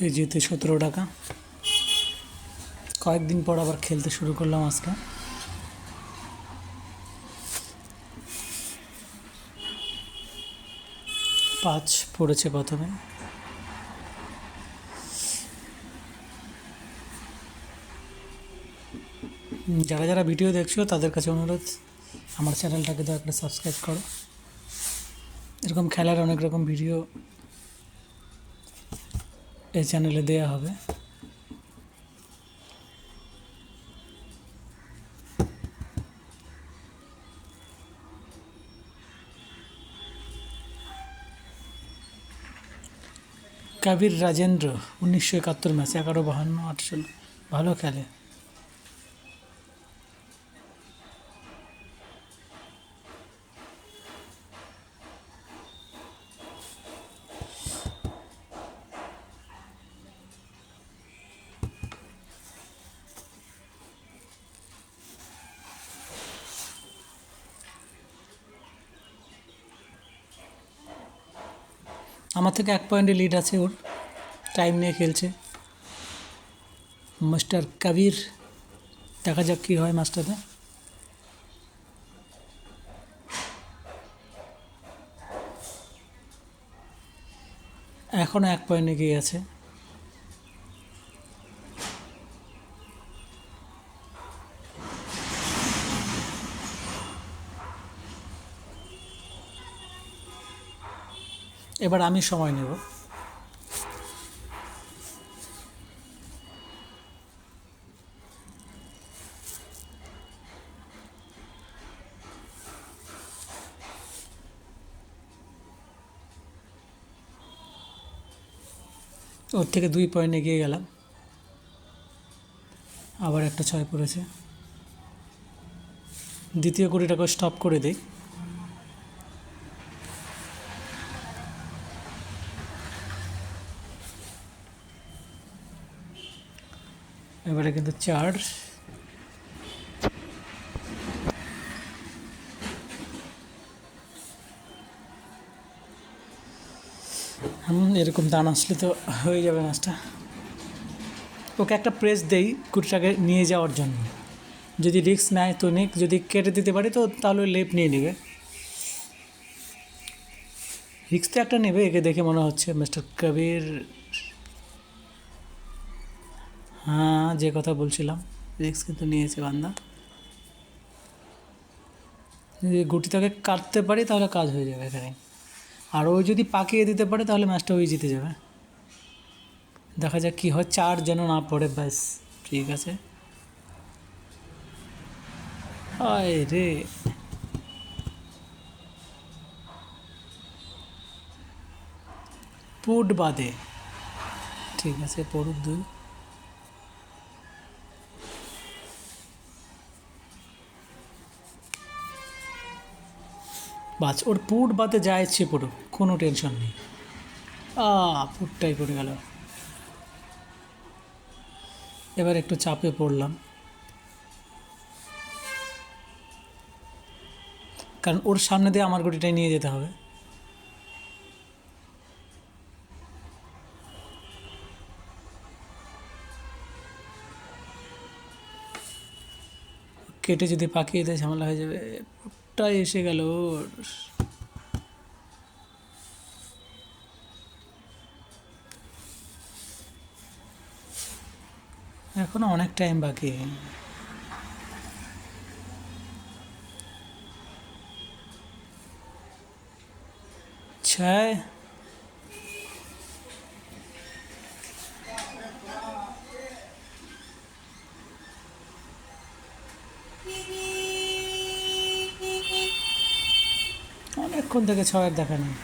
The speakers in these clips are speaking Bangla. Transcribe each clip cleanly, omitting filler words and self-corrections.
কেজিতে 17 টাকা। কয়েকদিন পর আবার খেলতে শুরু করলাম আজকে। পাঁচ পড়েছে প্রথমে। যারা যারা ভিডিও দেখছো তাদের কাছে অনুরোধ, আমার চ্যানেলটাকে দয়া করে সাবস্ক্রাইব করো। এরকম খেলার অনেক রকম ভিডিও এই চ্যানেলে দেওয়া হবে। কাবির রাজেন্দ্র 1971 ম্যাচ, 11-52, 48, ভালো খেলে। আমার থেকে 1 পয়েন্টে লিড আছে ওর, টাইম নিয়ে খেলছে মাস্টার কাবির। দেখা যাক কী হয় মাস্টারটা। এখনও 1 পয়েন্ট এগিয়ে আছে। এবার আমি সময় নেব। ওর থেকে 2 পয়েন্ট এগিয়ে গেলাম। আবার একটা 6 পড়েছে। দ্বিতীয় কুড়িটাকে স্টপ করে দিই। এবারে কিন্তু 4। এরকম দান আসলে তো হয়ে যাবে ম্যাচটা। ওকে একটা প্রেস দেই কুড়িটাকে নিয়ে যাওয়ার জন্য। যদি রিস্ক নেয় তো নিক, যদি কেটে দিতে পারি তো তাহলে লেপ নিয়ে নেবে। রিস্ক তো একটা নেবে, একে দেখে মনে হচ্ছে মিস্টার কবির। হ্যাঁ, যে কথা বলছিলাম, রিস্ক কিন্তু নিয়েছে বান্দা। যদি গুটিটাকে কাটতে পারি তাহলে কাজ হয়ে যাবে এখানে। আর ওই যদি পাকিয়ে দিতে পারে তাহলে ম্যাচটা ওই জিতে যাবে। দেখা যাক কী হয়, 4 যেন না পড়ে, ব্যাস ঠিক আছে। আয় রে, পুট বাদে, ঠিক আছে পড়ুক 2। বাস ওর পুট বাদে যা ইচ্ছে পড়ুক, কোনো টেনশন নেই। পুটটাই পড়ে গেল। এবার একটু চাপে পড়লাম, কারণ ওর সামনে দিয়ে আমার গুটিটাই নিয়ে যেতে হবে। কেটে যদি পাকিয়ে দেয় ঝামেলা হয়ে যাবে। পুটটাই এসে গেল ওর। এখনো অনেক টাইম বাকি। ছয়। অনেকক্ষণ থেকে 6-এর দেখা নেই।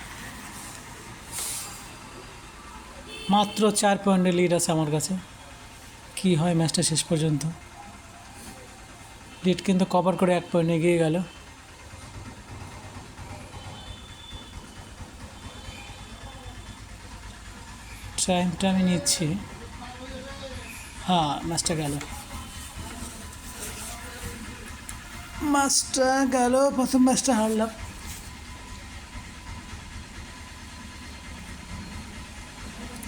মাত্র 4 পয়েন্টের লিড আছে আমার কাছে। কি হয় ম্যাচটা শেষ পর্যন্ত। লিড কিন্তু কভার করে 1 পয়েন্ট এগিয়ে গেল। টাইমটা আমি নিচ্ছি। হ্যাঁ, ম্যাচটা গেল, প্রথম ম্যাচটা হারলাম।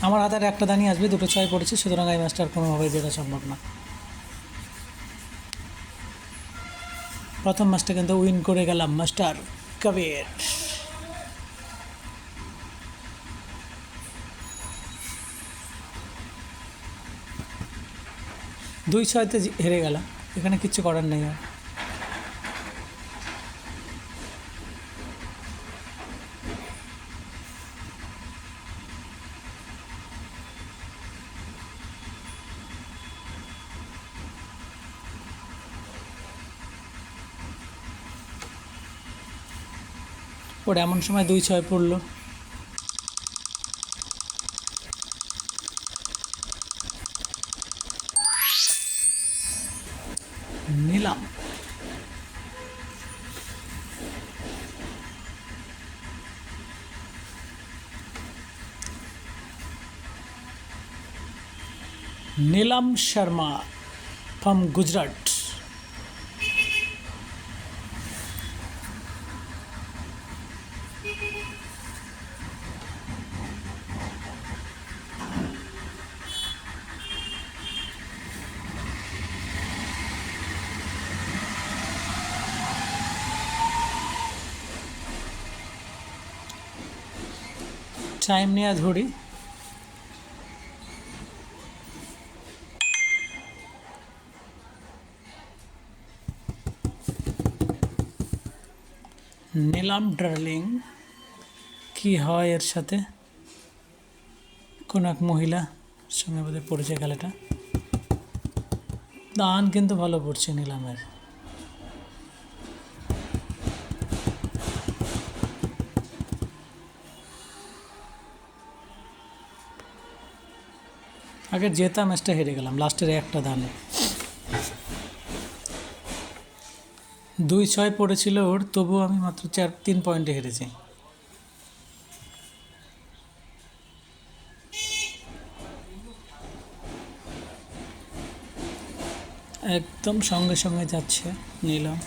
আমার হাতে আর একটা দানি আসবে, দুটো ছয় পড়েছে, সুতরাং এই ম্যাচটা আর কোনোভাবে জেতা সম্ভব না। প্রথম ম্যাচটা কিন্তু উইন করে গেলাম মাস্টার কবির। দুই ছয়তে হেরে গেলাম, এখানে কিচ্ছু করার নেই আর। ওর এমন সময় দুই ছয় পড়লো। নিলাম। নীলাম শর্মা ফ্রম গুজরাট। টাইম নিয়ে ধরি। নিলাম ডার্লিং। কি হয় এর সাথে? কোন এক মহিলা সঙ্গে বোধহয় পড়েছে খেলাটা। দান কিন্তু ভালো পড়ছে নিলামের। আগে জেতা ম্যাচটা হেরে গেলাম লাস্টের একটা দানে। দুই ছয় পড়েছিল ওর, তবুও আমি মাত্র 3 পয়েন্টে হেরেছি। একদম সঙ্গে সঙ্গে যাচ্ছে নিলাম।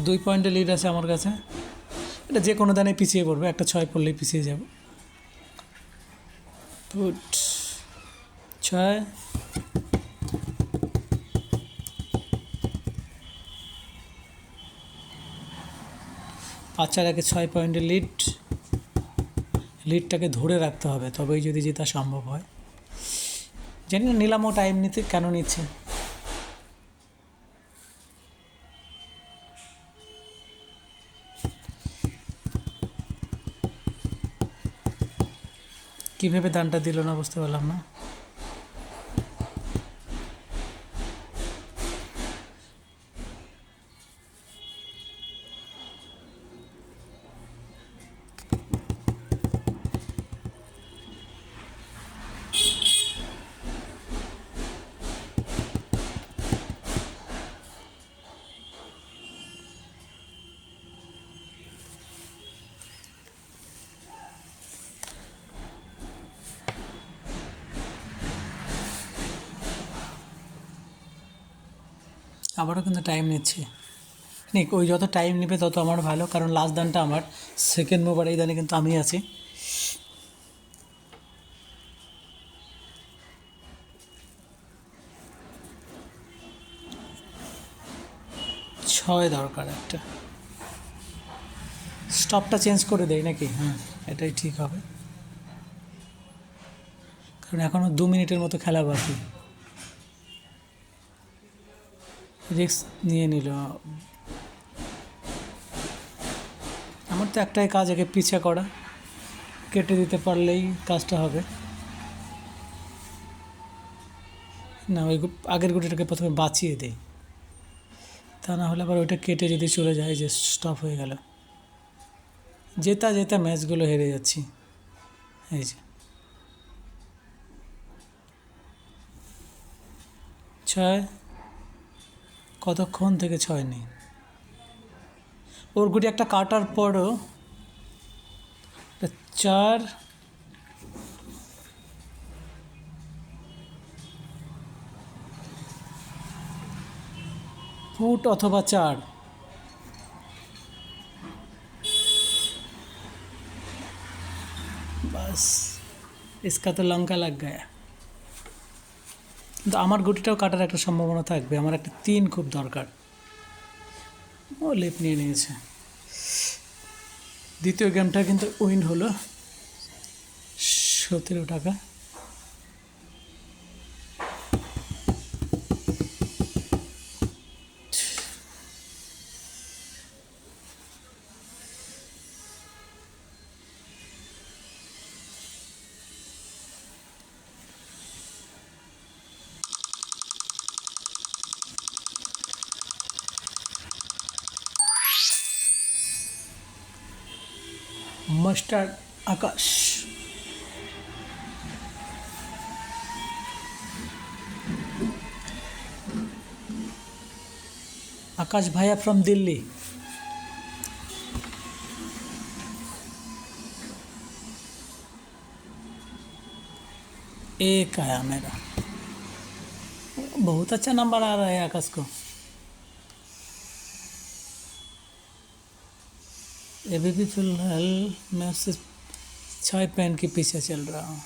দুই পয়েন্টে লিড আছে আমার কাছে। এটা যে কোনো দানে পিছিয়ে পড়বে, একটা ছয় পড়লেই পিছিয়ে যাব। পুট ছয়। পাঁচের আগে 6 পয়েন্টের লিডটাকে ধরে রাখতে হবে, তবেই যদি জেতা সম্ভব হয়। জানি না নিলামও টাইম নিতে কেন নিচ্ছে। কীভাবে দানটা দিল না বুঝতে পারলাম না। আবারও কিন্তু টাইম নিচ্ছে। নিক, ওই যত টাইম নেবে তত আমার ভালো, কারণ লাস্ট দানটা আমার সেকেন্ড মুভার, এই দানে কিন্তু আমি আছি। ছয় দরকার একটা। স্টপটা চেঞ্জ করে দেয় নাকি? হ্যাঁ, এটাই ঠিক হবে, কারণ এখনও 2 মিনিটের মতো খেলা বাকি। রিস্ক নিয়ে নিল। আমার তো একটাই কাজ, একে পিছা করা, কেটে দিতে পারলেই কাজটা হবে। না, ওই আগের গুটিটাকে প্রথমে বাঁচিয়ে দেয়, তা না হলে আবার ওইটা কেটে যদি চলে যায়, যে স্টপ হয়ে গেল। জেতা জেতা ম্যাচগুলো হেরে যাচ্ছি। এই যে ছয়, কতক্ষণ থেকে ছয় নেই। ওর গুটি একটা কাটার পরও 4, ফুট অথবা 4। বাস, इसका तो लंका लग गया। কিন্তু আমার গুটিটাও কাটার একটা সম্ভাবনা থাকবে, আমার একটা 3 খুব দরকার। ও লেপ নিয়ে নিয়েছে। দ্বিতীয় গেমটা কিন্তু উইন হলো 17 টাকা। মাস্টার আকাশ, आकाश भैया फ्रॉम दिल्ली। एक आया मेरा, बहुत अच्छा नंबर आ रहा है आकाश को। अभी भी फिलहाल मैं उससे 6 पेन के पीछे चल रहा हूँ।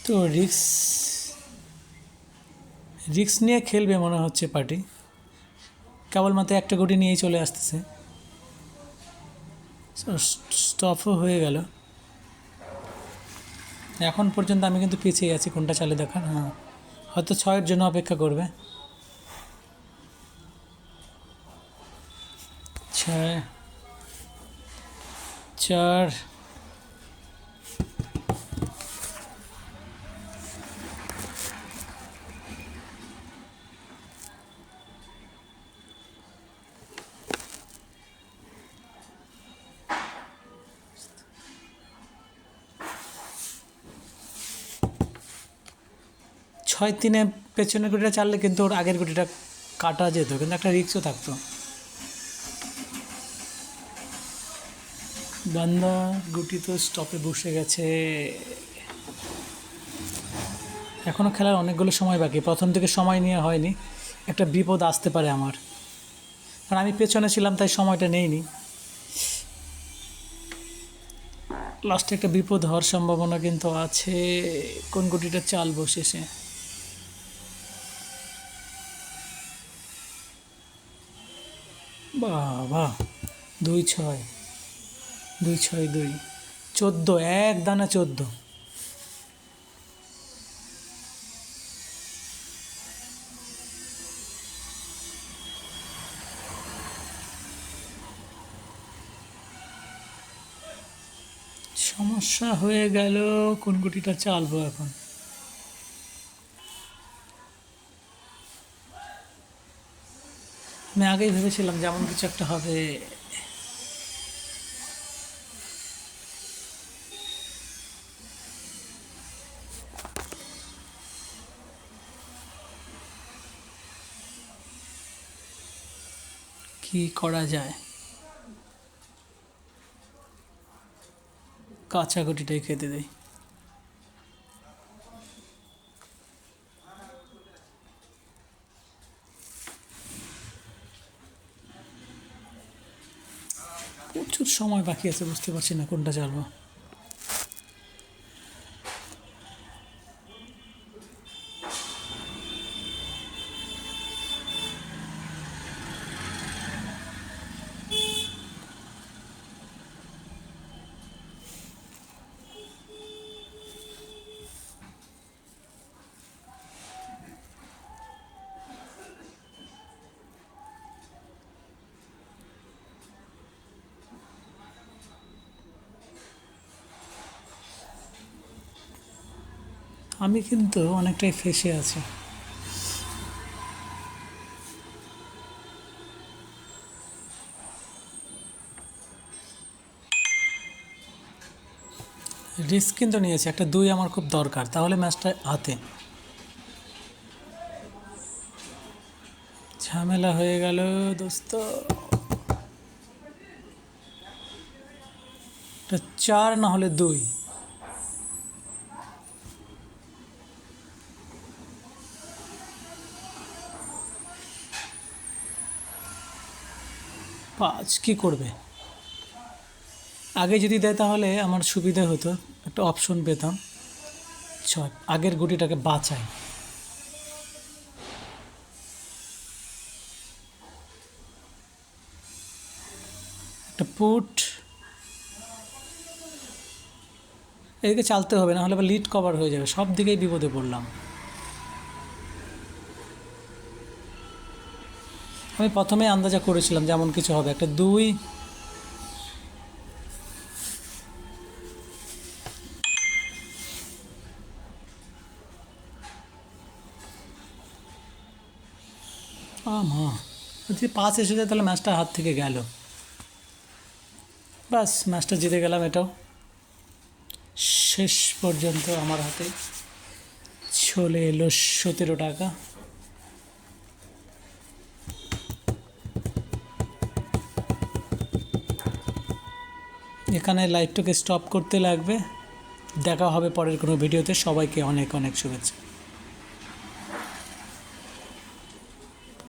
তো রিক্স নিয়ে খেলবে মনে হচ্ছে পার্টি। কেবলমাত্র একটা গুটি নিয়েই চলে আসতেছে। স্টপও হয়ে গেল। এখন পর্যন্ত আমি কিন্তু পিছিয়ে আছি, কোনটা চালে দেখার। হ্যাঁ, হয়তো 6-এর জন্য অপেক্ষা করবে। 6, 4, ছয় 3-এ পেছনের গুটিটা চাললে কিন্তু ওর আগের গুটিটা কাটা যেত, কিন্তু একটা রিক্সও থাকতো। বান্দা গুটি তো স্টপে বসে গেছে। এখনও খেলার অনেকগুলো সময় বাকি, প্রথম থেকে সময় নেওয়া হয়নি। একটা বিপদ আসতে পারে আমার, কারণ আমি পেছনে ছিলাম তাই সময়টা নেইনি। লাস্টে একটা বিপদ হওয়ার সম্ভাবনা কিন্তু আছে। কোন গুটিটা চালবো শেষে? বাহ, 2-6, 2-6-2, 14, এক দানা 14। সমস্যা হয়ে গেল, কোন গুটিটা চালবো এখন? আমি আগেই ভেবেছিলাম যেমন কিছু একটা হবে। কি করা যায়? কাঁচা গুটিটাই খেতে দেই। প্রচুর সময় বাকি আছে, বুঝতে পারছি না কোনটা চালবো। আমি কিন্তু অনেকটাই ফেঁসে আছি। রিস্ক কিন্তু নিয়েছি, একটা 2 আমার খুব দরকার, তাহলে ম্যাচটা হাতে। ঝামেলা হয়ে গেল দোস্ত। এটা 4 না হলে 2। পাঁচ কি করবে? আগে যদি দেয় তাহলে আমার সুবিধা হতো, একটা অপশন পেতাম। 6 আগের গুটিটাকে বাঁচাই। একটা পুট, এদিকে চালতে হবে, না হলে আবার লিড কভার হয়ে যাবে, সব দিকেই বিপদে পড়লাম। আমি প্রথমে আন্দাজা করেছিলাম যেমন কিছু হবে, একটা 2। মা, যদি 5 এসে যায় তাহলে ম্যাচটা হাত থেকে গেল। বাস, ম্যাচটা জিতে গেলাম। এটাও শেষ পর্যন্ত আমার হাতে চলে এলো 17 টাকা। এখানে লাইভটাকে স্টপ করতে লাগবে। দেখা হবে পরের কোনো ভিডিওতে। সবাইকে অনেক অনেক শুভেচ্ছা।